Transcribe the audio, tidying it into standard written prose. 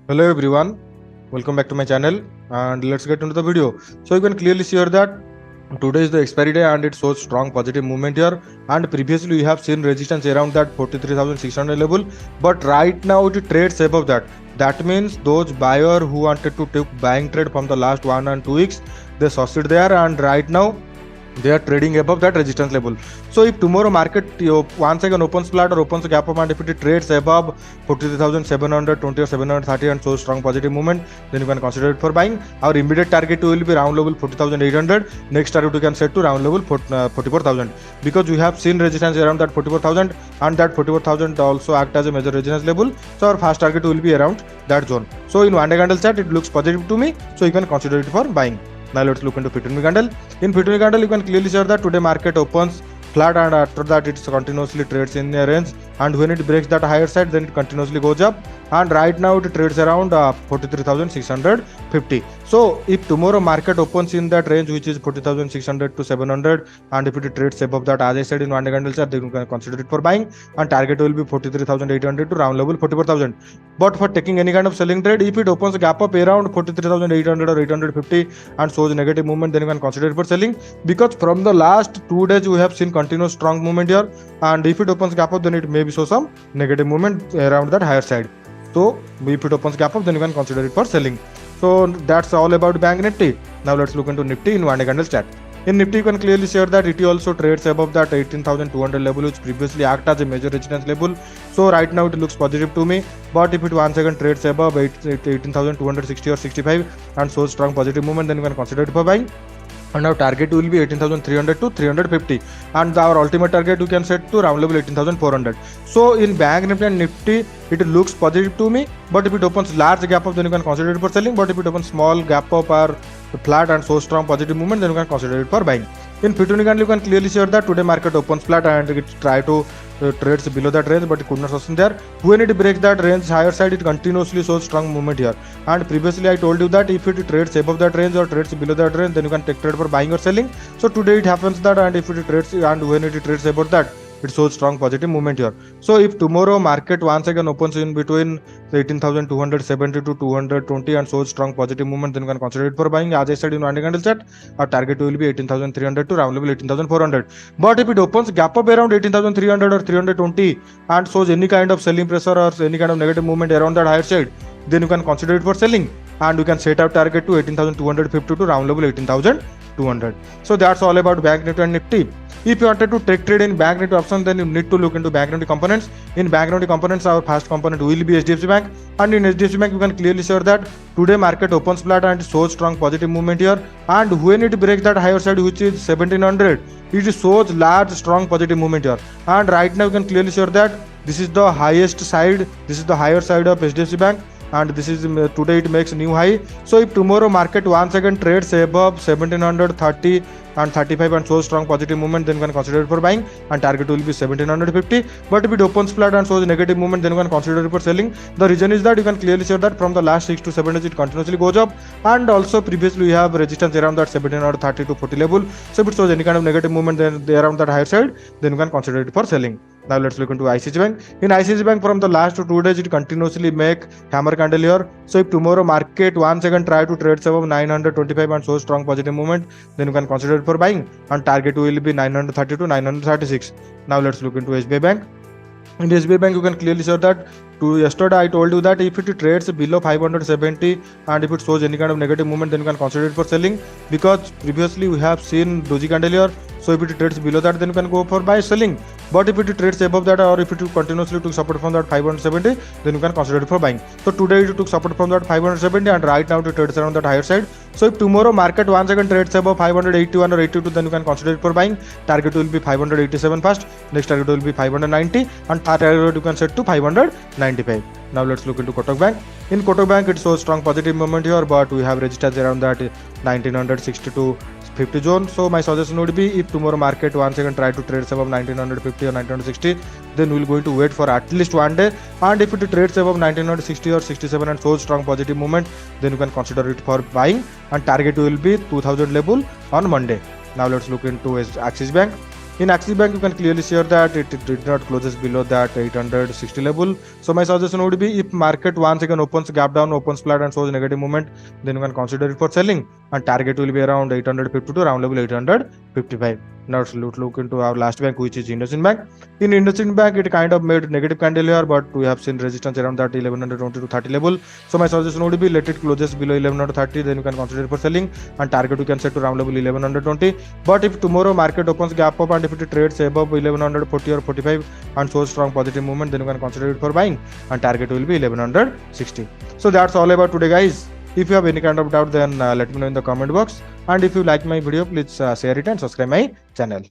Hello everyone, welcome back to my channel and let's get into the video. So you can clearly see here that today is the expiry day and it shows strong positive movement here, and previously we have seen resistance around that 43,600 level, but right now it trades above that. That means those buyer who wanted to take buying trade from the last 1 and 2 weeks, they succeed there, and right now they are trading above that resistance level. So if tomorrow market once again opens flat or opens a gap up, and if it trades above 43,720 or 730 and shows strong positive movement, then you can consider it for buying. Our immediate target will be round level 40,800. Next target we can set to round level 44,000, because we have seen resistance around that 44,000, and that 44,000 also act as a major resistance level. So our first target will be around that zone. So in one day candle chart it looks positive to me, so you can consider it for buying. Now let's look into 15 minute candle. In 15 minute candle, you can clearly see that today market opens flat, and after that it continuously trades in a range, and when it breaks that higher side, then it continuously goes up, and right now it trades around 43,650. So if tomorrow market opens in that range, which is 40,600 to 700, and if it trades above that, as I said in one day candle chart, then you can consider it for buying, and target will be 43,800 to round level 44,000. But for taking any kind of selling trade, if it opens a gap up around 43,800 or 850 and shows negative movement, then you can consider it for selling, because from the last 2 days we have seen continuous strong movement here, and if it opens gap up, then it may show some negative movement around that higher side. So if it opens gap up, then you can consider it for selling. So that's all about Bank Nifty. Now let's look into Nifty in one day candle chart. In Nifty, you can clearly see that it also trades above that 18,200 level, which previously acted as a major resistance level. So right now it looks positive to me, but if it once again trades above 18,260 or 65 and shows strong positive movement, then you can consider it for buying. And our target will be 18,300 to 350, and our ultimate target you can set to round level 18,400. So in Bank Nifty and Nifty it looks positive to me, but if it opens large gap up, then you can consider it for selling, but if it opens small gap up or flat and so strong positive movement, then you can consider it for buying. In 15 candle, you can clearly see that today market opens flat and it try to trades below that range, but it could not sustain there. When it breaks that range higher side, it continuously shows strong movement here, and previously I told you that if it trades above that range or trades below that range, then you can take trade for buying or selling. So today it happens that, and if it trades, and when it trades above that, it shows strong positive movement here. So if tomorrow market once again opens in between 18,270 to 220 and shows strong positive movement, then you can consider it for buying. As I said in one day candle chart, our target will be 18,300 to round level 18,400. But if it opens gap up around 18,300 or 320 and shows any kind of selling pressure or any kind of negative movement around that higher side, then you can consider it for selling, and you can set our target to 18,250 to round level 18,200. So that's all about Bank Nifty and Nifty. If you wanted to take trade in Bank Nifty option, then you need to look into Bank Nifty components. In Bank Nifty components, our first component will be HDFC Bank, and in HDFC Bank you can clearly see that today market opens flat and shows strong positive movement here, and when it breaks that higher side, which is 1700, it shows large strong positive movement here, and right now you can clearly see that this is the highest side, this is the higher side of HDFC Bank, and this is today it makes new high. So if tomorrow market once again trades above 1730 and 35 and shows strong positive movement, then you can consider it for buying, and target will be 1750. But if it opens flat and shows negative movement, then you can consider it for selling. The reason is that you can clearly see that from the last 6 to 7 days it continuously goes up, and also previously we have resistance around that 1730 to 40 level. So if it shows any kind of negative movement, then around that higher side, then you can consider it for selling. Now let's look into ICICI Bank. In ICICI Bank, from the last 2 days it continuously make hammer candle here. So if tomorrow market once again try to trade above 925 and show strong positive movement, then you can consider it for buying, and target will be 930 to 936. Now let's look into SBI Bank. In SBI Bank, you can clearly see that yesterday I told you that if it trades below 570 and if it shows any kind of negative movement, then you can consider it for selling, because previously we have seen doji candle here. So if it trades below that, then you can go for buy selling. But if it trades above that, or if it continuously took support from that 570, then you can consider it for buying. So today it took support from that 570, and right now it trades around that higher side. So if tomorrow market once again trades above 581 or 82, then you can consider it for buying. Target will be 587 first, next target will be 590, and target you can set to 595. Now let's look into Kotak Bank. In Kotak Bank, it shows strong positive movement here, but we have resistance around that 1960 to 50 zone. So my suggestion would be, if tomorrow market once again try to trade above 1950 or 1960, then we'll going to wait for at least 1 day, and if it trades above 1960 or 67 and shows strong positive movement, then you can consider it for buying, and target will be 2000 level on Monday. Now let's look into Axis Bank. In Axis Bank, you can clearly see that it did not closes below that 860 level. So my suggestion would be, if market once again opens gap down, opens flat and shows negative movement, then you can consider it for selling, and target will be around 850 to around level 855. Now let's look into our last bank, which is IndusInd Bank. In IndusInd Bank, it kind of made negative candle here, but we have seen resistance around that 1120 to 30 level. So my suggestion would be, let it closes below 1130, then you can consider it for selling, and target you can set to around level 1120. But if tomorrow market opens gap up and if it trades above 1140 or 45 and shows strong positive movement, then you can consider it for buying, and target will be 1160. So that's all about today, guys. If you have any kind of doubt, then let me know in the comment box, and if you like my video, please share it and subscribe my channel.